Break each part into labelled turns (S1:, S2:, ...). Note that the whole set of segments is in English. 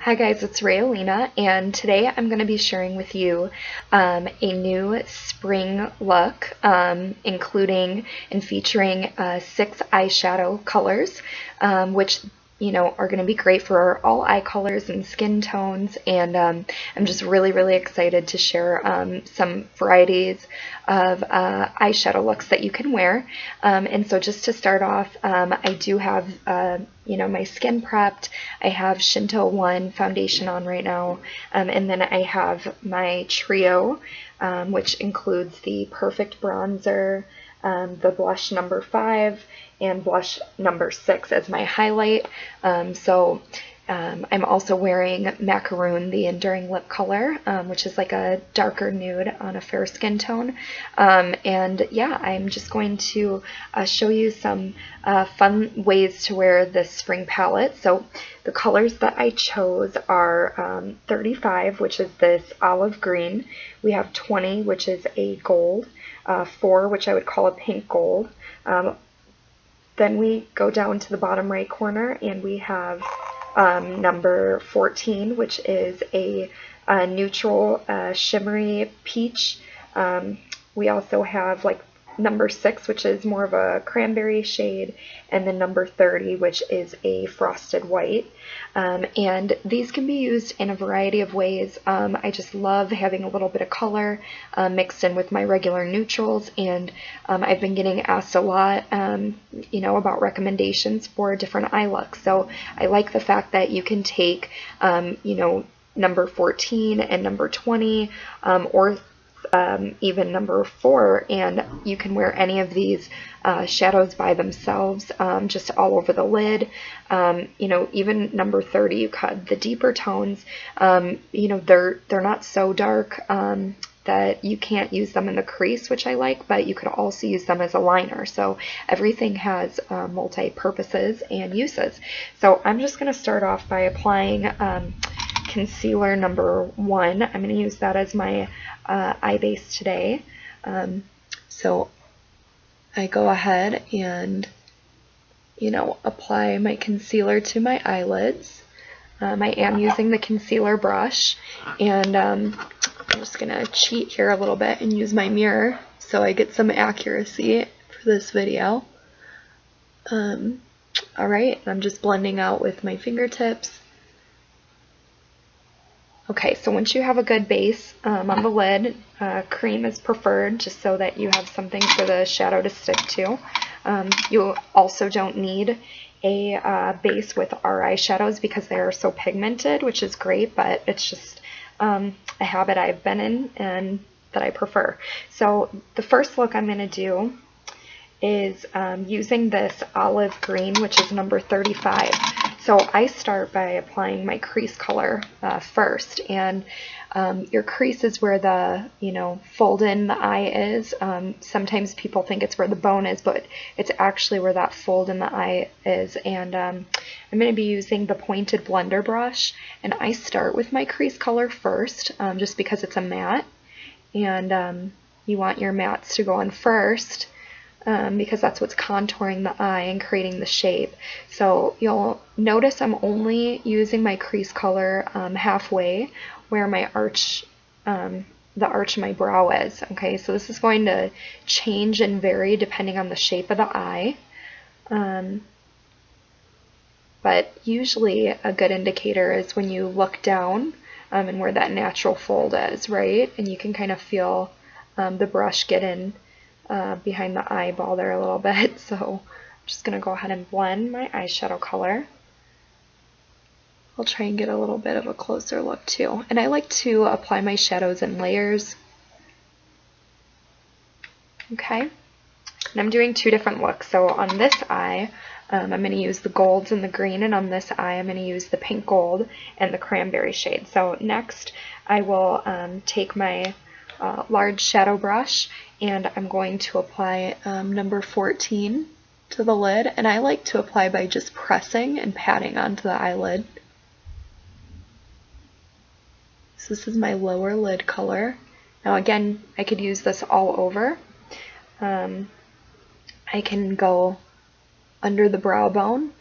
S1: Hi guys, it's Rayalina, and today I'm going to be sharing with you a new spring look, including and featuring 6 eyeshadow colors, which are going to be great for all eye colors and skin tones. And I'm just really excited to share some varieties of eyeshadow looks that you can wear. And so just to start off, I do have my skin prepped. I have Shinto 1 foundation on right now, and then I have my trio, which includes the Perfect Bronzer, the blush number 5, and blush number 6 as my highlight. I'm also wearing Macaroon, the Enduring Lip Color, which is like a darker nude on a fair skin tone. And yeah, I'm just going to show you some fun ways to wear this spring palette. So the colors that I chose are 35, which is this olive green. We have 20, which is a gold. 4, which I would call a pink gold. Then we go down to the bottom right corner and we have number 14, which is a neutral shimmery peach. We also have like number 6, which is more of a cranberry shade, and then number 30, which is a frosted white. And these can be used in a variety of ways. I just love having a little bit of color mixed in with my regular neutrals, and I've been getting asked a lot about recommendations for different eye looks. So I like the fact that you can take number 14 and number 20, or even number 4, and you can wear any of these shadows by themselves, just all over the lid. Even number 30, you cut the deeper tones. They're not so dark that you can't use them in the crease, which I like, but you could also use them as a liner. So everything has multi-purposes and uses. So I'm just going to start off by applying concealer number 1. I'm going to use that as my eye base today. So I go ahead and apply my concealer to my eyelids. I am using the concealer brush, and I'm just going to cheat here a little bit and use my mirror so I get some accuracy for this video. Alright, I'm just blending out with my fingertips. Okay, so once you have a good base on the lid, cream is preferred just so that you have something for the shadow to stick to. You also don't need a base with our eyeshadows because they are so pigmented, which is great, but it's just a habit I've been in and that I prefer. So the first look I'm going to do is using this olive green, which is number 35. So I start by applying my crease color first, and your crease is where the fold in the eye is. Sometimes people think it's where the bone is, but it's actually where that fold in the eye is. And I'm going to be using the pointed blender brush, and I start with my crease color first, just because it's a matte, and you want your mattes to go on first. Because that's what's contouring the eye and creating the shape. So you'll notice I'm only using my crease color halfway where my arch, the arch of my brow is. Okay, so this is going to change and vary depending on the shape of the eye. But usually a good indicator is when you look down and where that natural fold is, right? And you can kind of feel the brush get in behind the eyeball there a little bit. So I'm just going to go ahead and blend my eyeshadow color. I'll try and get a little bit of a closer look too. And I like to apply my shadows in layers. Okay. And I'm doing 2 different looks. So on this eye, I'm going to use the golds and the green, and on this eye I'm going to use the pink gold and the cranberry shade. So next I will take my large shadow brush, and I'm going to apply number 14 to the lid, and I like to apply by just pressing and patting onto the eyelid. So this is my lower lid color. Now again, I could use this all over. I can go under the brow bone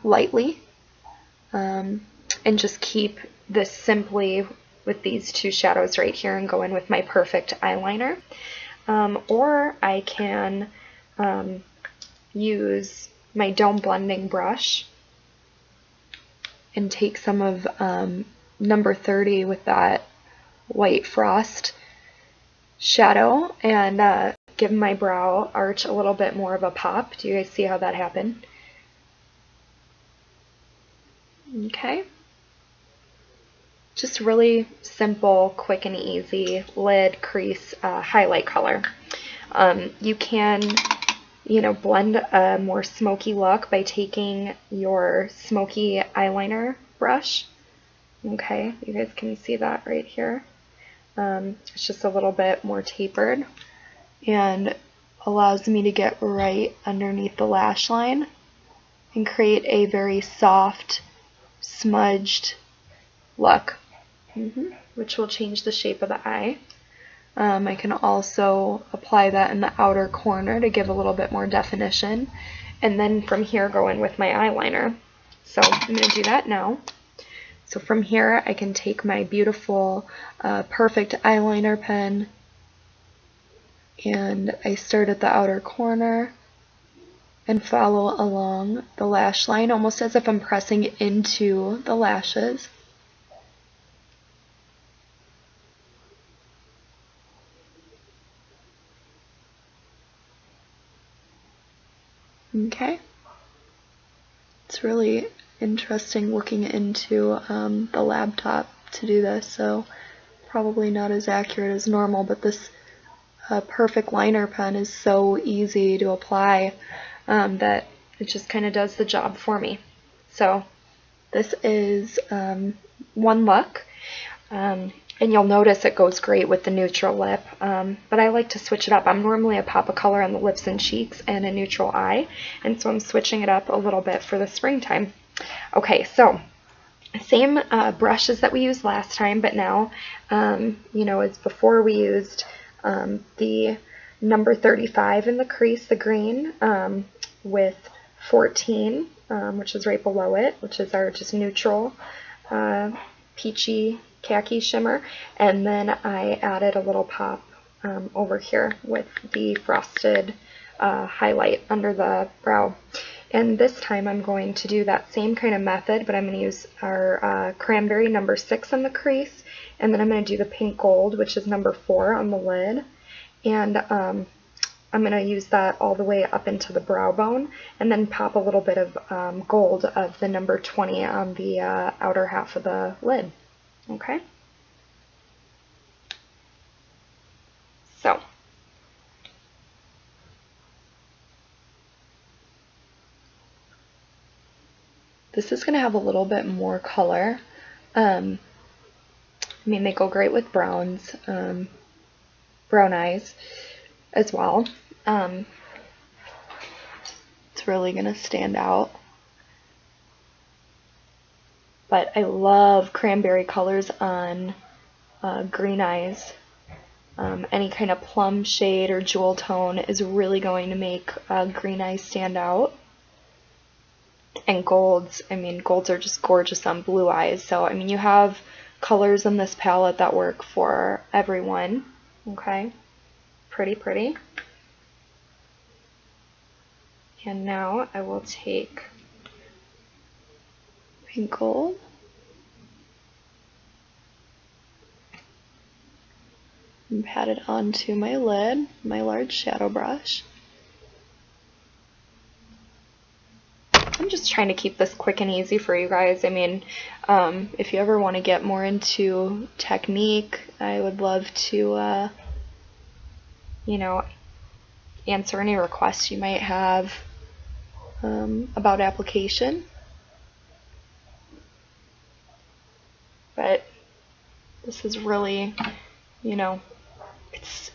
S1: lightly, and just keep this simply with these two shadows right here and go in with my perfect eyeliner. Or I can use my dome blending brush and take some of number 30 with that white frost shadow and give my brow arch a little bit more of a pop. Do you guys see how that happened? Okay. Just really simple, quick and easy lid crease highlight color. You can, blend a more smoky look by taking your smoky eyeliner brush. Okay, you guys can see that right here. It's just a little bit more tapered and allows me to get right underneath the lash line and create a very soft, smudged look, which will change the shape of the eye. I can also apply that in the outer corner to give a little bit more definition, and then from here go in with my eyeliner. So I'm going to do that now. So from here I can take my beautiful perfect eyeliner pen, and I start at the outer corner and follow along the lash line almost as if I'm pressing into the lashes. Okay. It's really interesting looking into the laptop to do this, so probably not as accurate as normal, but this perfect liner pen is so easy to apply that it just kind of does the job for me. So this is one look, and you'll notice it goes great with the neutral lip, but I like to switch it up. I'm normally a pop of color on the lips and cheeks and a neutral eye, and so I'm switching it up a little bit for the springtime. Okay, so same brushes that we used last time, but now, as before we used the number 35 in the crease, the green, with 14, which is right below it, which is our just neutral peachy khaki shimmer, and then I added a little pop over here with the frosted highlight under the brow. And this time I'm going to do that same kind of method, but I'm going to use our cranberry number 6 in the crease, and then I'm going to do the pink gold, which is number 4 on the lid, and I'm going to use that all the way up into the brow bone, and then pop a little bit of gold of the number 20 on the outer half of the lid. Okay? So, this is going to have a little bit more color. I mean, they go great with browns, brown eyes as well. It's really going to stand out. But I love cranberry colors on green eyes. Any kind of plum shade or jewel tone is really going to make green eyes stand out. And golds, I mean, golds are just gorgeous on blue eyes. So, I mean, you have colors in this palette that work for everyone. Okay, pretty, pretty. And now I will take pink gold. And pat it onto my lid, my large shadow brush. I'm just trying to keep this quick and easy for you guys. I mean, if you ever want to get more into technique, I would love to, answer any requests you might have about application. But this is really,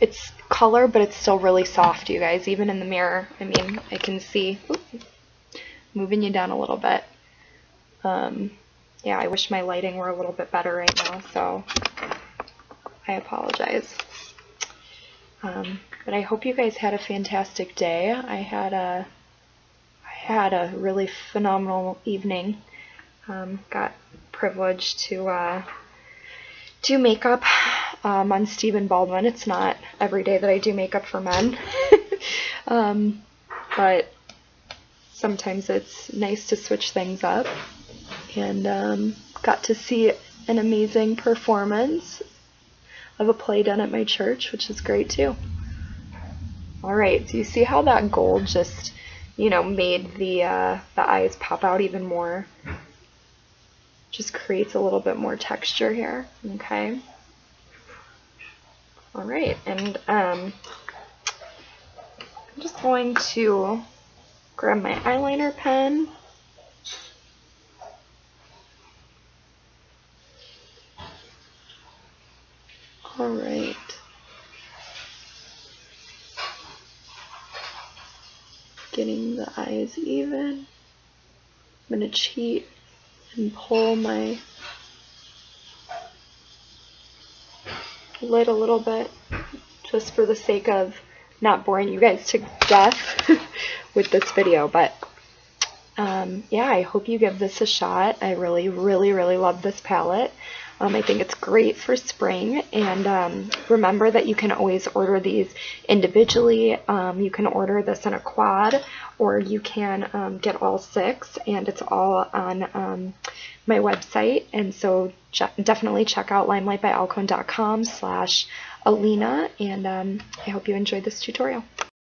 S1: it's color, but it's still really soft, you guys. Even in the mirror, I mean, I can see. Oops, moving you down a little bit. Yeah, I wish my lighting were a little bit better right now, so I apologize. But I hope you guys had a fantastic day. I had a really phenomenal evening. Got privilege to do makeup on Stephen Baldwin. It's not every day that I do makeup for men, but sometimes it's nice to switch things up, and got to see an amazing performance of a play done at my church, which is great too. Alright, so you see how that gold just, made the eyes pop out even more? Just creates a little bit more texture here, okay? Alright, and I'm just going to grab my eyeliner pen. Alright. Getting the eyes even. I'm going to cheat and pull my lid a little bit just for the sake of not boring you guys to death with this video, but yeah, I hope you give this a shot. I really, really, really love this palette. I think it's great for spring, and remember that you can always order these individually. You can order this in a quad, or you can get all 6, and it's all on my website. And so definitely check out limelightbyalcone.com/Alina, and I hope you enjoyed this tutorial.